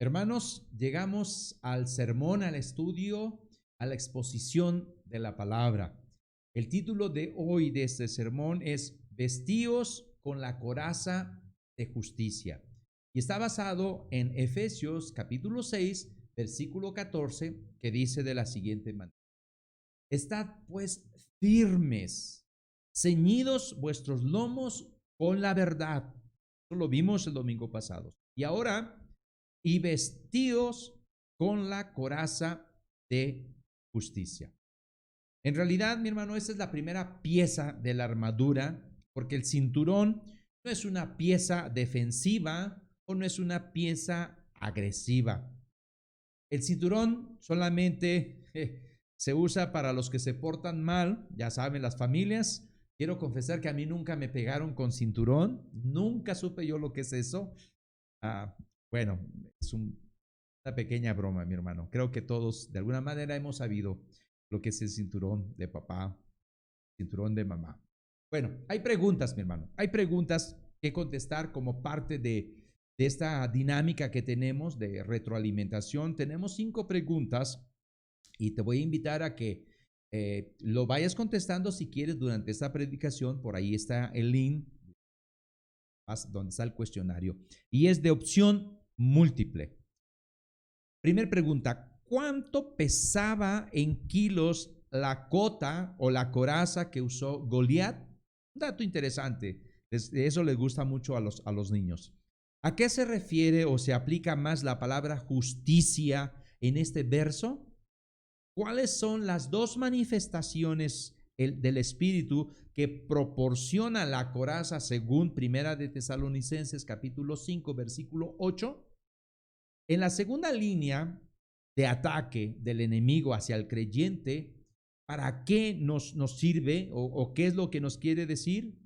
Hermanos, llegamos al sermón, al estudio, a la exposición de la palabra. El título de hoy de este sermón es Vestíos con la coraza de justicia. Y está basado en Efesios capítulo 6, versículo 14, que dice de la siguiente manera: Estad pues firmes, ceñidos vuestros lomos con la verdad. Eso lo vimos el domingo pasado. Y ahora, y vestidos con la coraza de justicia. En realidad, mi hermano, esta es la primera pieza de la armadura, porque el cinturón no es una pieza defensiva o no es una pieza agresiva. El cinturón solamente se usa para los que se portan mal, ya saben, las familias. Quiero confesar que a mí nunca me pegaron con cinturón, nunca supe yo lo que es eso. Bueno, es una pequeña broma, mi hermano. Creo que todos de alguna manera hemos sabido lo que es el cinturón de papá, cinturón de mamá. Bueno, hay preguntas, mi hermano. Hay preguntas que contestar como parte de esta dinámica que tenemos de retroalimentación. Tenemos 5 preguntas y te voy a invitar a que lo vayas contestando si quieres durante esta predicación. Por ahí está el link donde está el cuestionario y es de opción múltiple. Primera pregunta: ¿cuánto pesaba en kilos la cota o la coraza que usó Goliat? Un dato interesante, eso les gusta mucho a los niños. ¿A qué se refiere o se aplica más la palabra justicia en este verso? ¿Cuáles son las dos manifestaciones del Espíritu que proporciona la coraza según Primera de Tesalonicenses capítulo 5 versículo 8? En la segunda línea de ataque del enemigo hacia el creyente, ¿para qué nos sirve o qué es lo que nos quiere decir?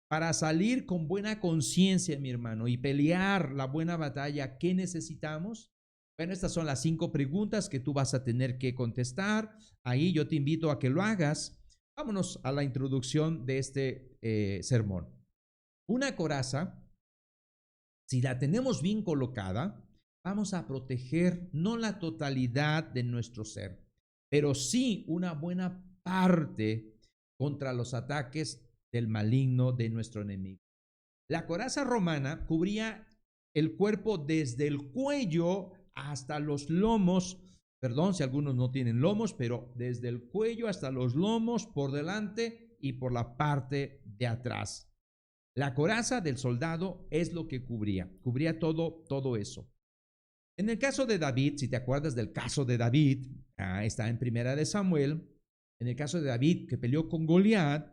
Para salir con buena conciencia, mi hermano, y pelear la buena batalla, ¿qué necesitamos? Bueno, estas son las 5 preguntas que tú vas a tener que contestar. Ahí yo te invito a que lo hagas. Vámonos a la introducción de este sermón. Una coraza, si la tenemos bien colocada, vamos a proteger no la totalidad de nuestro ser, pero sí una buena parte contra los ataques del maligno de nuestro enemigo. La coraza romana cubría el cuerpo desde el cuello hasta los lomos. Perdón si algunos no tienen lomos, pero desde el cuello hasta los lomos, por delante y por la parte de atrás. La coraza del soldado es lo que cubría todo eso. En el caso de David, si te acuerdas del caso de David, está en Primera de Samuel. En el caso de David que peleó con Goliat,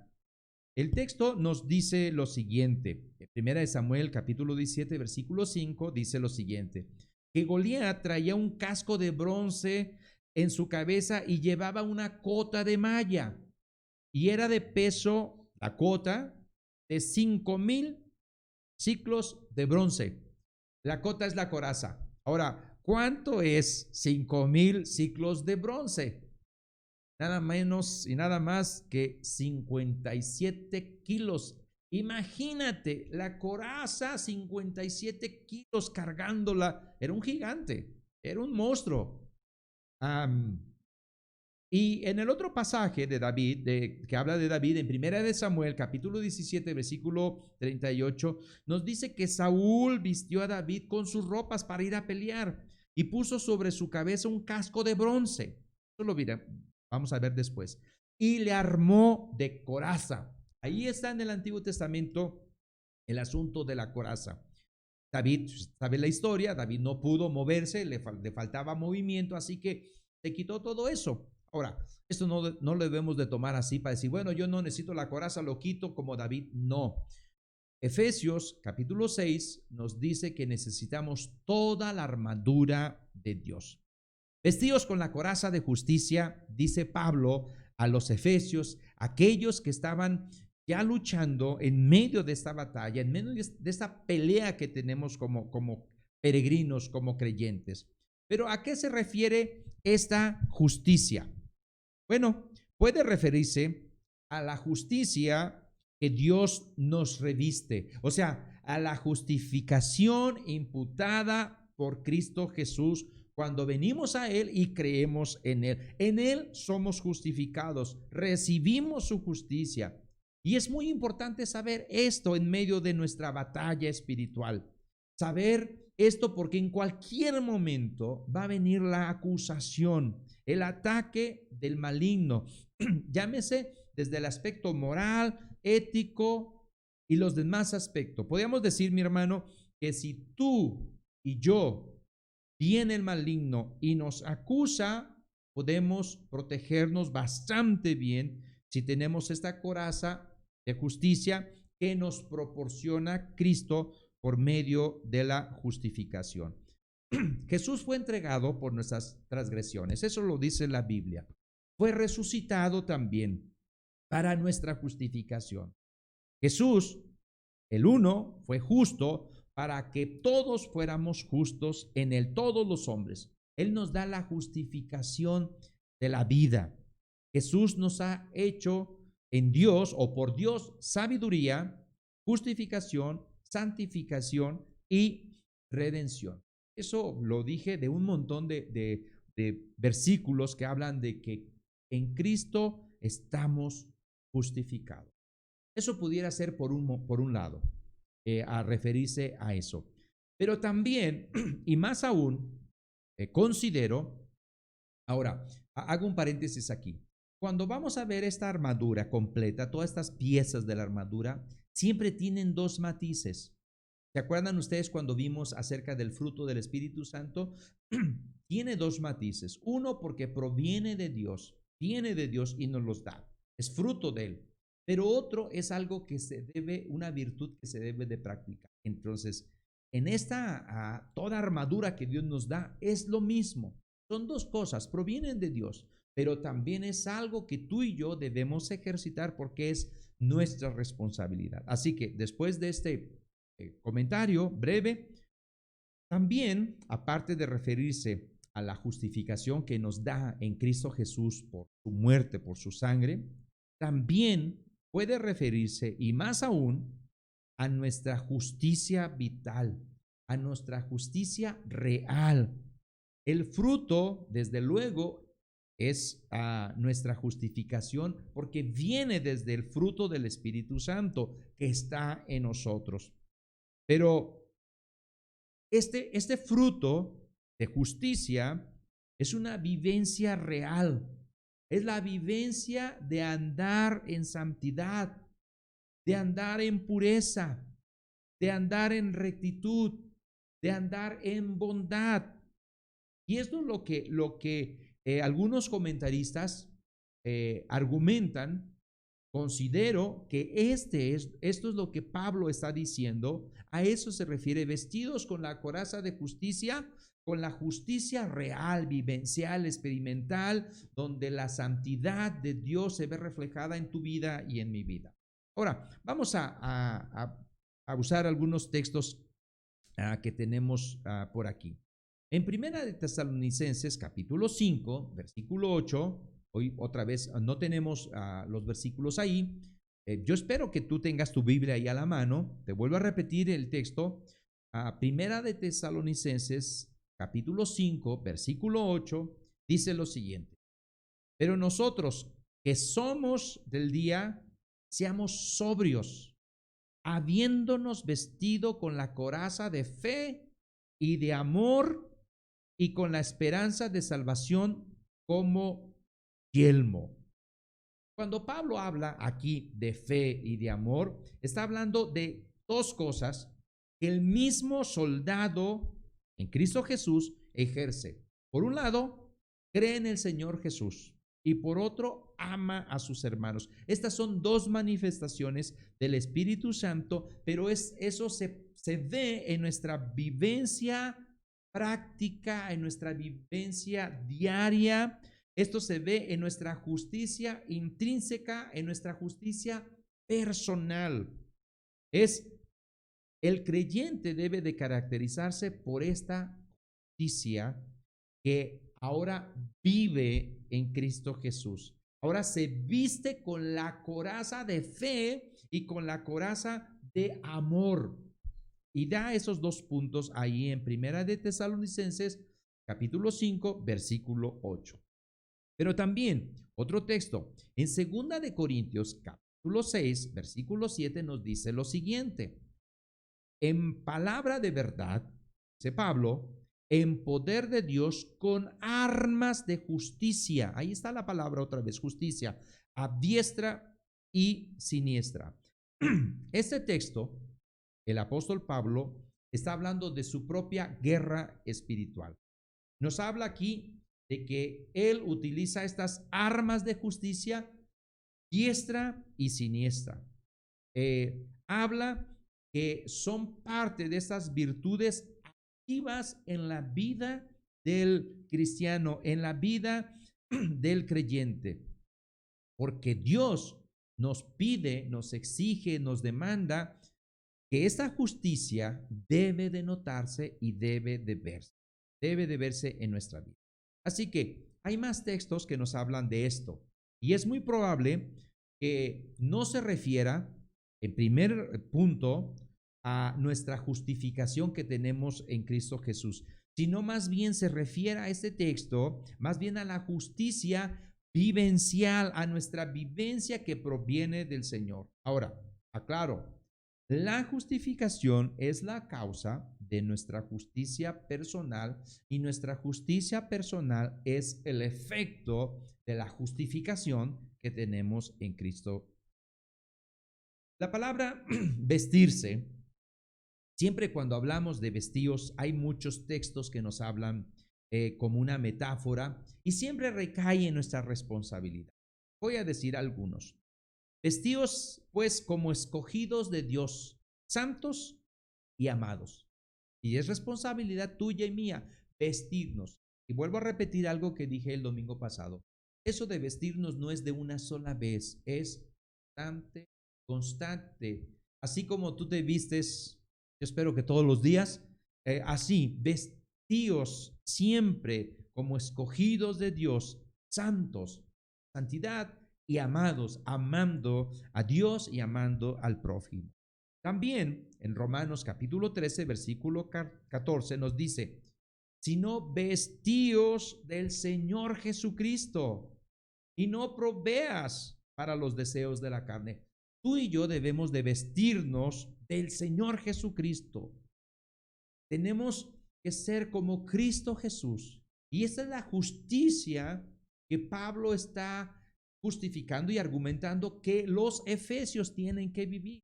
el texto nos dice lo siguiente. En Primera de Samuel capítulo 17 versículo 5 dice lo siguiente: que Goliat traía un casco de bronce en su cabeza y llevaba una cota de malla, y era de peso la cota de 5,000 ciclos de bronce. La cota es la coraza. Ahora, ¿cuánto es 5,000 ciclos de bronce? Nada menos y nada más que 57 kilos. Imagínate, la coraza, 57 kilos cargándola. Era un gigante, era un monstruo. Y en el otro pasaje de David, que habla de David, en Primera de Samuel, capítulo 17, versículo 38, nos dice que Saúl vistió a David con sus ropas para ir a pelear y puso sobre su cabeza un casco de bronce. Eso lo vamos a ver después. Y le armó de coraza. Ahí está en el Antiguo Testamento el asunto de la coraza. David, sabe la historia, David no pudo moverse, le faltaba movimiento, así que se quitó todo eso. Ahora, esto no lo debemos de tomar así para decir, bueno, yo no necesito la coraza, lo quito como David. No. Efesios capítulo 6 nos dice que necesitamos toda la armadura de Dios. Vestidos con la coraza de justicia, dice Pablo a los efesios, aquellos que estaban ya luchando en medio de esta batalla, en medio de esta pelea que tenemos como peregrinos, como creyentes. Pero ¿a qué se refiere esta justicia? Bueno, puede referirse a la justicia que Dios nos reviste, o sea, a la justificación imputada por Cristo Jesús cuando venimos a Él y creemos en Él. En Él somos justificados, recibimos su justicia. Y es muy importante saber esto en medio de nuestra batalla espiritual. Saber esto porque en cualquier momento va a venir la acusación, el ataque del maligno. Llámese desde el aspecto moral, ético y los demás aspectos. Podríamos decir, mi hermano, que si tú y yo viene el maligno y nos acusa, podemos protegernos bastante bien si tenemos esta coraza de justicia que nos proporciona Cristo por medio de la justificación. Jesús fue entregado por nuestras transgresiones, eso lo dice la Biblia. Fue resucitado también para nuestra justificación. Jesús, el uno, fue justo para que todos fuéramos justos en él, todos los hombres. Él nos da la justificación de la vida. Jesús nos ha hecho en Dios o por Dios sabiduría, justificación, santificación y redención. Eso lo dije de un montón de versículos que hablan de que en Cristo estamos justificados. Eso pudiera ser por un lado, a referirse a eso. Pero también, y más aún, considero, ahora, hago un paréntesis aquí. Cuando vamos a ver esta armadura completa, todas estas piezas de la armadura, siempre tienen dos matices. ¿Se acuerdan ustedes cuando vimos acerca del fruto del Espíritu Santo? Tiene dos matices. Uno, porque proviene de Dios, viene de Dios y nos los da. Es fruto de Él. Pero otro es algo que se debe, una virtud que se debe de practicar. Entonces, en esta toda armadura que Dios nos da es lo mismo. Son dos cosas, provienen de Dios, pero también es algo que tú y yo debemos ejercitar porque es nuestra responsabilidad. Así que después de este comentario breve, también, aparte de referirse a la justificación que nos da en Cristo Jesús por su muerte, por su sangre, también puede referirse, y más aún, a nuestra justicia vital, a nuestra justicia real. El fruto, desde luego, es nuestra justificación porque viene desde el fruto del Espíritu Santo que está en nosotros. Pero este fruto de justicia es una vivencia real. Es la vivencia de andar en santidad, de andar en pureza, de andar en rectitud, de andar en bondad. Y esto es lo que algunos comentaristas argumentan. Considero que esto es lo que Pablo está diciendo. A eso se refiere, vestidos con la coraza de justicia, con la justicia real, vivencial, experimental, donde la santidad de Dios se ve reflejada en tu vida y en mi vida. Ahora, vamos a usar algunos textos que tenemos por aquí. En Primera de Tesalonicenses, capítulo 5, versículo 8, hoy otra vez no tenemos los versículos ahí. Yo espero que tú tengas tu Biblia ahí a la mano. Te vuelvo a repetir el texto. Primera de Tesalonicenses, capítulo 5, versículo 8, dice lo siguiente. Pero nosotros que somos del día, seamos sobrios, habiéndonos vestido con la coraza de fe y de amor y con la esperanza de salvación como yelmo. Cuando Pablo habla aquí de fe y de amor, está hablando de dos cosas que el mismo soldado en Cristo Jesús ejerce. Por un lado, cree en el Señor Jesús y por otro, ama a sus hermanos. Estas son dos manifestaciones del Espíritu Santo, pero eso se ve en nuestra vivencia práctica, en nuestra vivencia diaria. Esto se ve en nuestra justicia intrínseca, en nuestra justicia personal. El creyente debe de caracterizarse por esta justicia que ahora vive en Cristo Jesús. Ahora se viste con la coraza de fe y con la coraza de amor. Y da esos dos puntos ahí en Primera de Tesalonicenses, capítulo 5, versículo 8. Pero también otro texto, en Segunda de Corintios, capítulo 6, versículo 7, nos dice lo siguiente: en palabra de verdad, dice Pablo, en poder de Dios con armas de justicia. Ahí está la palabra otra vez, justicia, a diestra y siniestra. Este texto, el apóstol Pablo está hablando de su propia guerra espiritual. Nos habla aquí de que él utiliza estas armas de justicia diestra y siniestra. Habla que son parte de esas virtudes activas en la vida del cristiano, en la vida del creyente, porque Dios nos pide, nos exige, nos demanda que esta justicia debe de notarse y debe de verse en nuestra vida. Así que hay más textos que nos hablan de esto, y es muy probable que no se refiera, en primer punto, a nuestra justificación que tenemos en Cristo Jesús, sino más bien se refiere a este texto, más bien a la justicia vivencial, a nuestra vivencia que proviene del Señor. Ahora, aclaro, la justificación es la causa de nuestra justicia personal y nuestra justicia personal es el efecto de la justificación que tenemos en Cristo. La palabra vestirse, siempre cuando hablamos de vestidos, hay muchos textos que nos hablan como una metáfora y siempre recae en nuestra responsabilidad. Voy a decir algunos. Vestidos pues como escogidos de Dios, santos y amados. Y es responsabilidad tuya y mía vestirnos. Y vuelvo a repetir algo que dije el domingo pasado. Eso de vestirnos no es de una sola vez, es constante, constante. Así como tú te vistes, yo espero que todos los días, así, vestidos siempre como escogidos de Dios, santos, santidad y amados, amando a Dios y amando al prójimo. También en Romanos capítulo 13, versículo 14 nos dice, sino vestíos del Señor Jesucristo y no proveas para los deseos de la carne. Tú y yo debemos de vestirnos del Señor Jesucristo. Tenemos que ser como Cristo Jesús. Y esa es la justicia que Pablo está justificando y argumentando que los efesios tienen que vivir.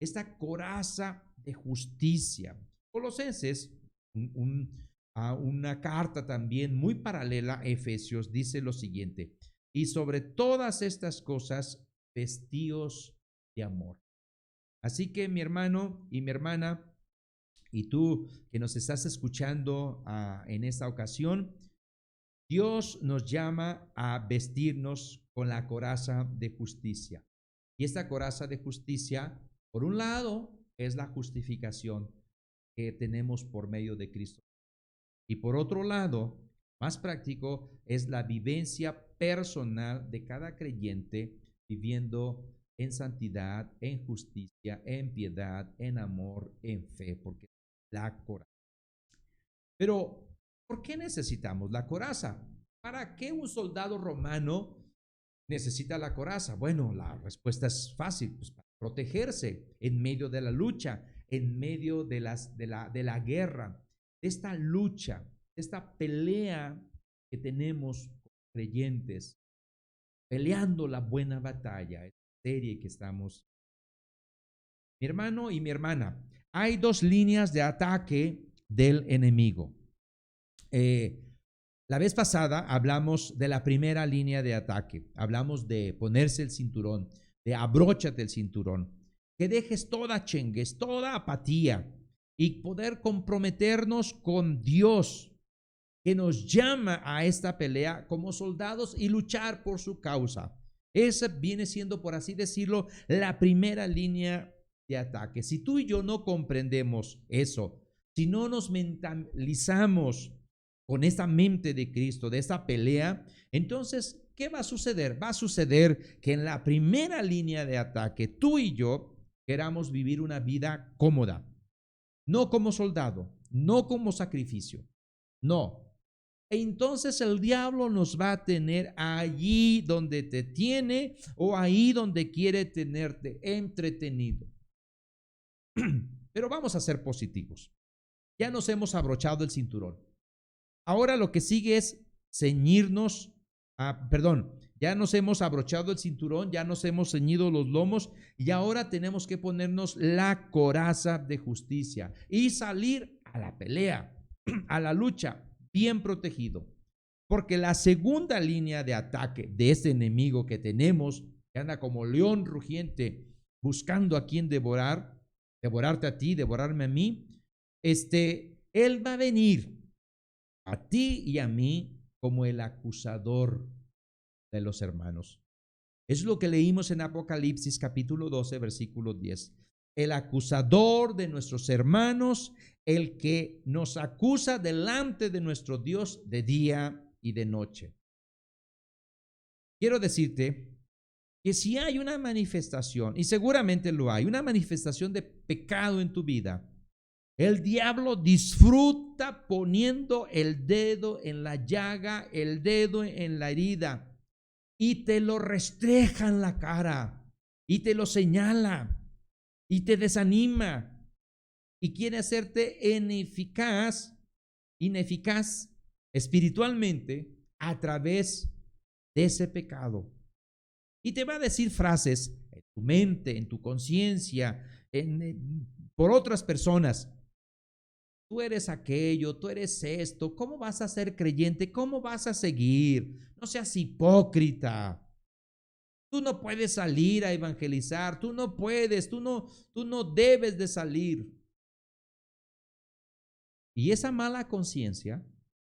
Esta coraza de justicia. Colosenses, una carta también muy paralela a Efesios, dice lo siguiente: y sobre todas estas cosas, vestíos de amor. Así que mi hermano y mi hermana, y tú que nos estás escuchando en esta ocasión, Dios nos llama a vestirnos con la coraza de justicia. Y esta coraza de justicia, por un lado, es la justificación que tenemos por medio de Cristo. Y por otro lado, más práctico, es la vivencia personal de cada creyente viviendo en santidad, en justicia, en piedad, en amor, en fe, porque la coraza. Pero, ¿por qué necesitamos la coraza? ¿Para qué un soldado romano necesita la coraza? Bueno, la respuesta es fácil, pues para protegerse en medio de la lucha, en medio de la guerra, de esta lucha, de esta pelea que tenemos como creyentes, peleando la buena batalla, esta serie que estamos. Mi hermano y mi hermana, hay dos líneas de ataque del enemigo. La vez pasada hablamos de la primera línea de ataque. Hablamos de ponerse el cinturón, de abróchate el cinturón, que dejes toda chengues, toda apatía y poder comprometernos con Dios, que nos llama a esta pelea como soldados y luchar por su causa. Esa viene siendo, por así decirlo, la primera línea de ataque. Si tú y yo no comprendemos eso, si no nos mentalizamos con esa mente de Cristo, de esa pelea, entonces, ¿qué va a suceder? Va a suceder que en la primera línea de ataque, tú y yo queramos vivir una vida cómoda, no como soldado, no como sacrificio, no. Entonces el diablo nos va a tener allí donde te tiene o ahí donde quiere tenerte entretenido. Pero vamos a ser positivos. Ya nos hemos abrochado el cinturón. Ahora lo que sigue es ceñirnos, ya nos hemos abrochado el cinturón, ya nos hemos ceñido los lomos y ahora tenemos que ponernos la coraza de justicia y salir a la pelea, a la lucha, bien protegido. Porque la segunda línea de ataque de este enemigo que tenemos, que anda como león rugiente buscando a quien devorar, devorarte a ti, devorarme a mí, él va a venir a ti y a mí como el acusador de los hermanos. Es lo que leímos en Apocalipsis capítulo 12, versículo 10. El acusador de nuestros hermanos, el que nos acusa delante de nuestro Dios de día y de noche. Quiero decirte que si hay una manifestación, y seguramente lo hay, una manifestación de pecado en tu vida, el diablo disfruta poniendo el dedo en la llaga, el dedo en la herida, y te lo restreja en la cara, y te lo señala, y te desanima, y quiere hacerte ineficaz espiritualmente a través de ese pecado. Y te va a decir frases en tu mente, en tu conciencia, por otras personas. Tú eres aquello, tú eres esto, ¿cómo vas a ser creyente? ¿Cómo vas a seguir? No seas hipócrita. Tú no puedes salir a evangelizar, tú no puedes, tú no debes de salir. Y esa mala conciencia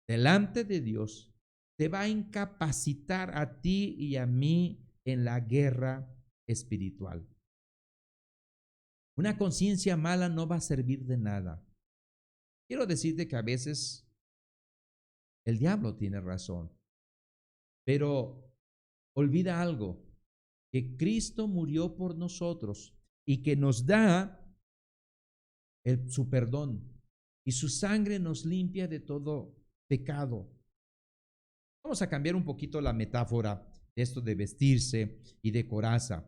delante de Dios te va a incapacitar a ti y a mí en la guerra espiritual. Una conciencia mala no va a servir de nada. Quiero decirte que a veces el diablo tiene razón, pero olvida algo, que Cristo murió por nosotros y que nos da su perdón y su sangre nos limpia de todo pecado. Vamos a cambiar un poquito la metáfora de esto de vestirse y de coraza.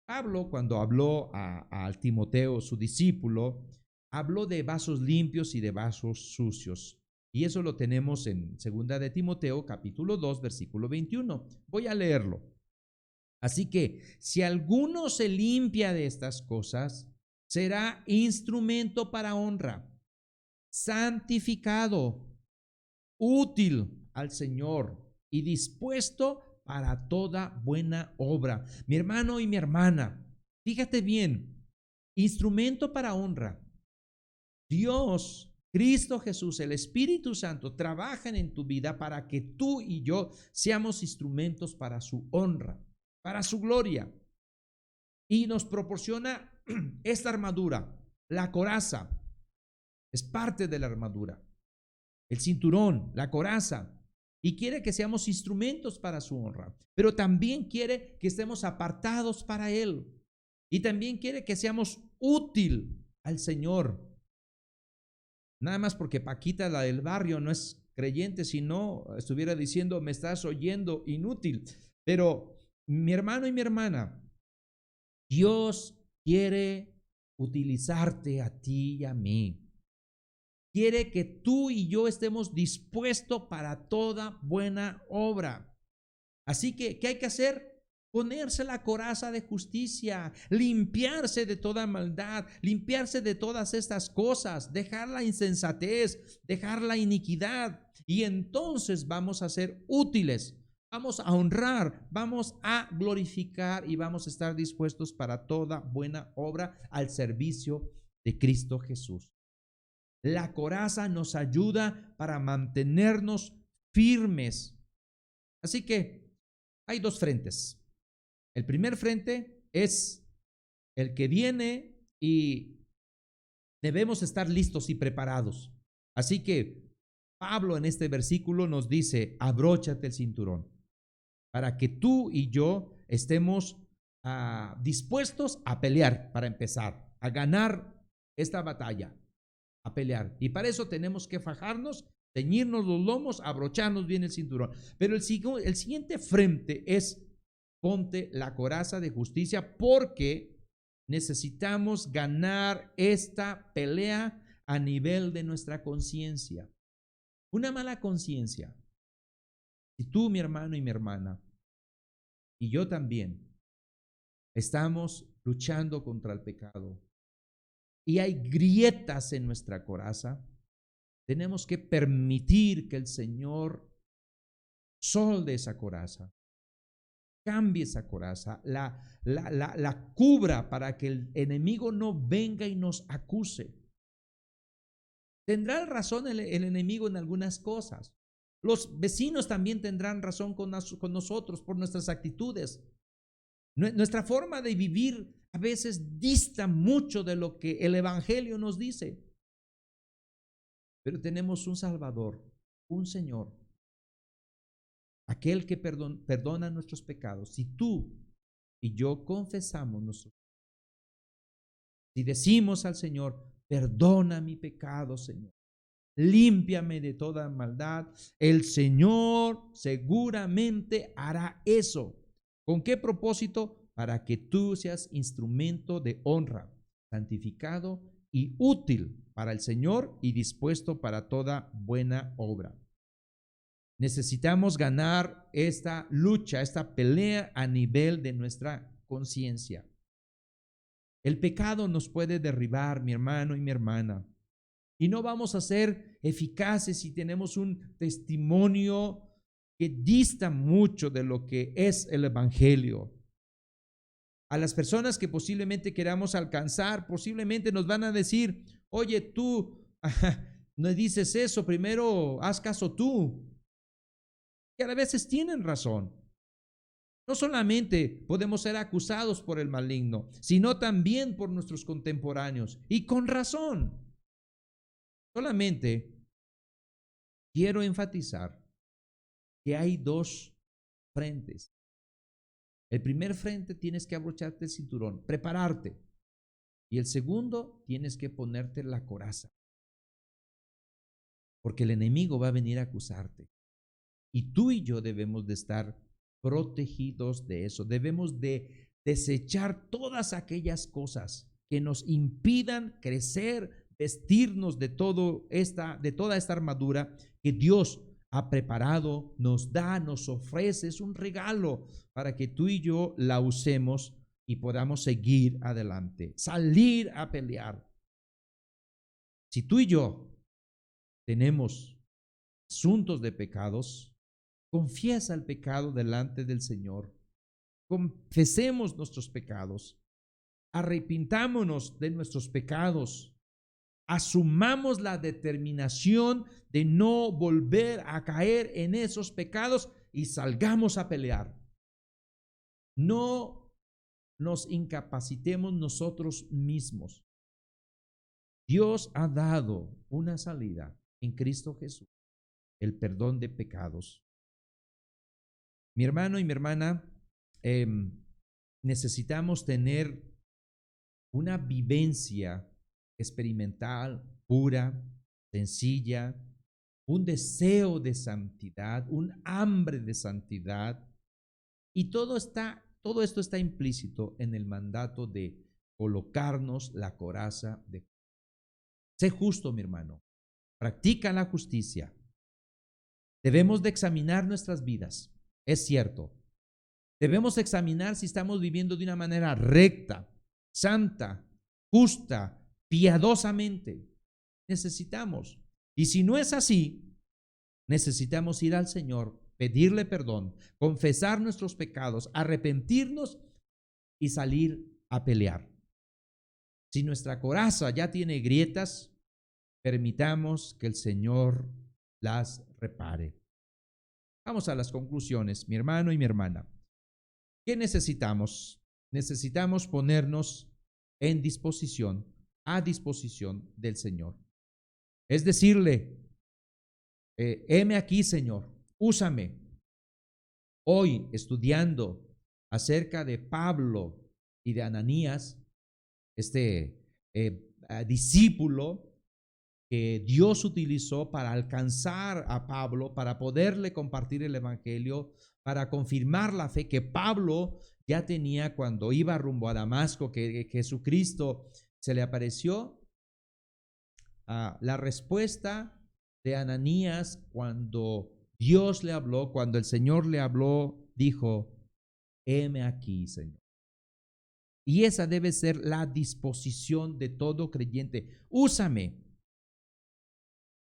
Pablo, cuando habló al Timoteo, su discípulo, habló de vasos limpios y de vasos sucios. Y eso lo tenemos en 2 de Timoteo, capítulo 2, versículo 21. Voy a leerlo. Así que, si alguno se limpia de estas cosas, será instrumento para honra, santificado, útil al Señor y dispuesto para toda buena obra. Mi hermano y mi hermana, fíjate bien, instrumento para honra. Dios, Cristo Jesús, el Espíritu Santo trabajan en tu vida para que tú y yo seamos instrumentos para su honra, para su gloria. Y nos proporciona esta armadura, la coraza, es parte de la armadura, el cinturón, la coraza, y quiere que seamos instrumentos para su honra, pero también quiere que estemos apartados para Él, y también quiere que seamos útil al Señor. Nada más porque Paquita, la del barrio, no es creyente, si no estuviera diciendo, me estás oyendo, inútil. Pero mi hermano y mi hermana, Dios quiere utilizarte a ti y a mí. Quiere que tú y yo estemos dispuestos para toda buena obra. Así que, ¿qué hay que hacer? Ponerse la coraza de justicia, limpiarse de toda maldad, limpiarse de todas estas cosas, dejar la insensatez, dejar la iniquidad. Y entonces vamos a ser útiles, vamos a honrar, vamos a glorificar y vamos a estar dispuestos para toda buena obra al servicio de Cristo Jesús. La coraza nos ayuda para mantenernos firmes. Así que hay dos frentes. El primer frente es el que viene y debemos estar listos y preparados. Así que Pablo en este versículo nos dice, abróchate el cinturón, para que tú y yo estemos dispuestos a pelear para empezar, a ganar esta batalla. a pelear. Y para eso tenemos que fajarnos, ceñirnos los lomos, abrocharnos bien el cinturón. Pero el siguiente frente es: ponte la coraza de justicia, porque necesitamos ganar esta pelea a nivel de nuestra conciencia. Una mala conciencia, si tú, mi hermano y mi hermana, y yo también, estamos luchando contra el pecado y hay grietas en nuestra coraza, tenemos que permitir que el Señor solde esa coraza, cambie esa coraza, la cubra para que el enemigo no venga y nos acuse. Tendrá razón el enemigo en algunas cosas. Los vecinos también tendrán razón con nosotros por nuestras actitudes. Nuestra forma de vivir a veces dista mucho de lo que el Evangelio nos dice. Pero tenemos un Salvador, un Señor, aquel que perdona nuestros pecados. Si tú y yo confesamos nosotros, si decimos al Señor: perdona mi pecado, Señor, límpiame de toda maldad, el Señor seguramente hará eso. ¿Con qué propósito? Para que tú seas instrumento de honra, santificado y útil para el Señor y dispuesto para toda buena obra. Necesitamos ganar esta lucha, esta pelea a nivel de nuestra conciencia. El pecado nos puede derribar, mi hermano y mi hermana, y no vamos a ser eficaces si tenemos un testimonio que dista mucho de lo que es el Evangelio. A las personas que posiblemente queramos alcanzar, posiblemente nos van a decir: oye, tú no dices eso, primero haz caso tú. Y a veces tienen razón. No solamente podemos ser acusados por el maligno, sino también por nuestros contemporáneos, y con razón. Solamente quiero enfatizar que hay dos frentes. El primer frente, tienes que abrocharte el cinturón, prepararte. Y el segundo, tienes que ponerte la coraza, porque el enemigo va a venir a acusarte. Y tú y yo debemos de estar protegidos de eso. Debemos de desechar todas aquellas cosas que nos impidan crecer, vestirnos de toda esta armadura que Dios ha preparado, nos da, nos ofrece. Es un regalo para que tú y yo la usemos y podamos seguir adelante, salir a pelear. Si tú y yo tenemos asuntos de pecados, confiesa el pecado delante del Señor. Confesemos nuestros pecados. Arrepintámonos de nuestros pecados. Asumamos la determinación de no volver a caer en esos pecados y salgamos a pelear. No nos incapacitemos nosotros mismos. Dios ha dado una salida en Cristo Jesús, el perdón de pecados. Mi hermano y mi hermana, necesitamos tener una vivencia experimental, pura, sencilla, un deseo de santidad, un hambre de santidad. Y todo esto está implícito en el mandato de colocarnos la coraza de justicia. Sé justo, mi hermano. Practica la justicia. Debemos de examinar nuestras vidas. Es cierto. Debemos examinar si estamos viviendo de una manera recta, santa, justa, piadosamente. Necesitamos. Y si no es así, necesitamos ir al Señor, pedirle perdón, confesar nuestros pecados, arrepentirnos y salir a pelear. Si nuestra coraza ya tiene grietas, permitamos que el Señor las repare. Vamos a las conclusiones, mi hermano y mi hermana. ¿Qué necesitamos? Necesitamos ponernos en disposición, a disposición del Señor. Es decirle: heme aquí, Señor, úsame. Hoy, estudiando acerca de Pablo y de Ananías, discípulo, que Dios utilizó para alcanzar a Pablo, para poderle compartir el evangelio, para confirmar la fe que Pablo ya tenía cuando iba rumbo a Damasco, que Jesucristo se le apareció. La respuesta de Ananías cuando Dios le habló, cuando el Señor le habló, dijo: heme aquí, Señor. Y esa debe ser la disposición de todo creyente. Úsame.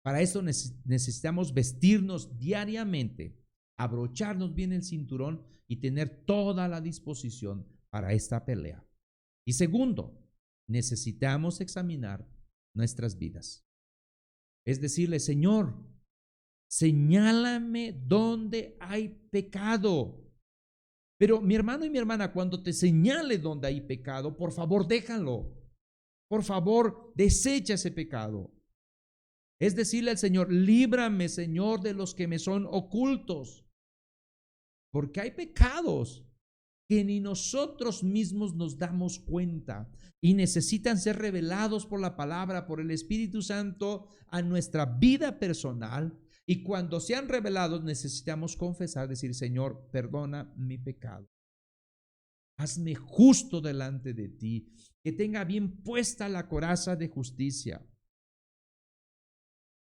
Para eso necesitamos vestirnos diariamente, abrocharnos bien el cinturón y tener toda la disposición para esta pelea. Y segundo, necesitamos examinar nuestras vidas. Es decirle: Señor, señálame dónde hay pecado. Pero mi hermano y mi hermana, cuando te señale dónde hay pecado, por favor, déjalo. Por favor, desecha ese pecado. Es decirle al Señor: líbrame, Señor, de los que me son ocultos. Porque hay pecados que ni nosotros mismos nos damos cuenta y necesitan ser revelados por la palabra, por el Espíritu Santo a nuestra vida personal. Y cuando sean revelados necesitamos confesar, decir: Señor, perdona mi pecado. Hazme justo delante de ti, que tenga bien puesta la coraza de justicia.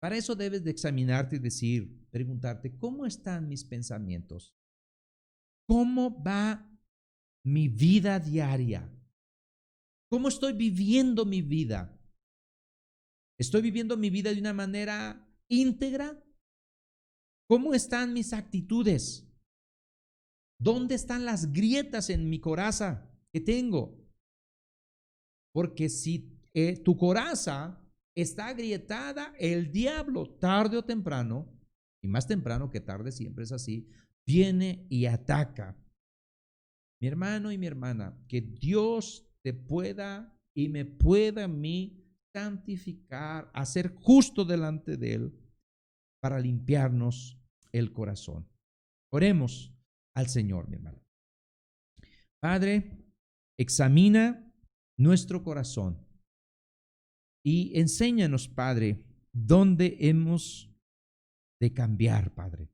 Para eso debes de examinarte y preguntarte: ¿cómo están mis pensamientos? ¿Cómo va mi vida diaria? ¿Cómo estoy viviendo mi vida? ¿Estoy viviendo mi vida de una manera íntegra? ¿Cómo están mis actitudes? ¿Dónde están las grietas en mi coraza que tengo? Porque si tu coraza está agrietada, el diablo tarde o temprano, y más temprano que tarde, siempre es así, viene y ataca. Mi hermano y mi hermana, que Dios te pueda y me pueda a mí santificar, hacer justo delante de Él para limpiarnos el corazón. Oremos al Señor, mi hermano. Padre, examina nuestro corazón y enséñanos, Padre, dónde hemos de cambiar, Padre.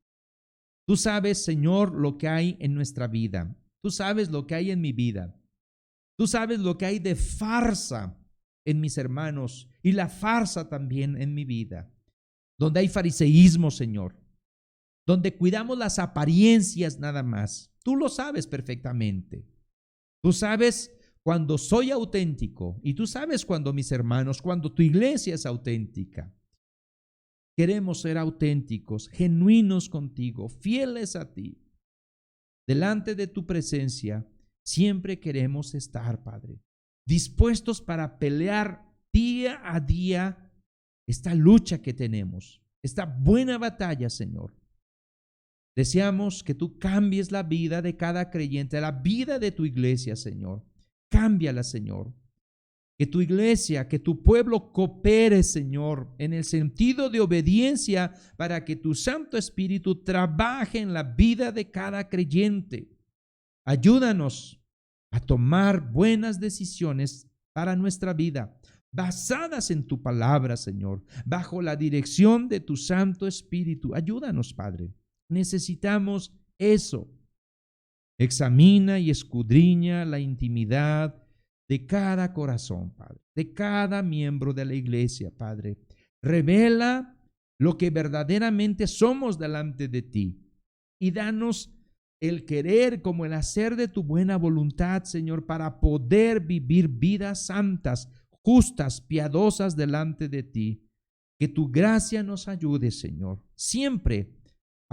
Tú sabes, Señor, lo que hay en nuestra vida. Tú sabes lo que hay en mi vida. Tú sabes lo que hay de farsa en mis hermanos y la farsa también en mi vida. Donde hay fariseísmo, Señor. Donde cuidamos las apariencias nada más. Tú lo sabes perfectamente. Tú sabes cuando soy auténtico y tú sabes cuando mis hermanos, cuando tu iglesia es auténtica. Queremos ser auténticos, genuinos contigo, fieles a ti. Delante de tu presencia siempre queremos estar, Padre, dispuestos para pelear día a día esta lucha que tenemos, esta buena batalla, Señor. Deseamos que tú cambies la vida de cada creyente, la vida de tu iglesia, Señor. Cámbiala, Señor. Que tu iglesia, que tu pueblo coopere, Señor, en el sentido de obediencia para que tu Santo Espíritu trabaje en la vida de cada creyente. Ayúdanos a tomar buenas decisiones para nuestra vida, basadas en tu palabra, Señor, bajo la dirección de tu Santo Espíritu. Ayúdanos, Padre. Necesitamos eso. Examina y escudriña la intimidad de cada corazón, Padre, de cada miembro de la iglesia, Padre. Revela lo que verdaderamente somos delante de ti y danos el querer como el hacer de tu buena voluntad, Señor, para poder vivir vidas santas, justas, piadosas delante de ti. Que tu gracia nos ayude, Señor, siempre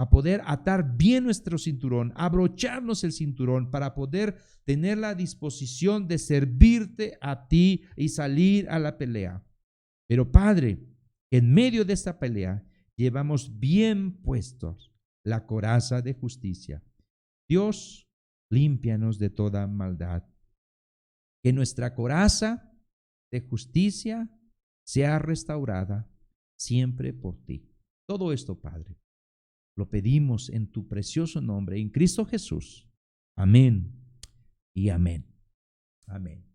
a poder atar bien nuestro cinturón, abrocharnos el cinturón para poder tener la disposición de servirte a ti y salir a la pelea. Pero Padre, en medio de esta pelea llevamos bien puestos la coraza de justicia. Dios, límpianos de toda maldad. Que nuestra coraza de justicia sea restaurada siempre por ti. Todo esto, Padre, lo pedimos en tu precioso nombre, en Cristo Jesús. Amén y amén. Amén.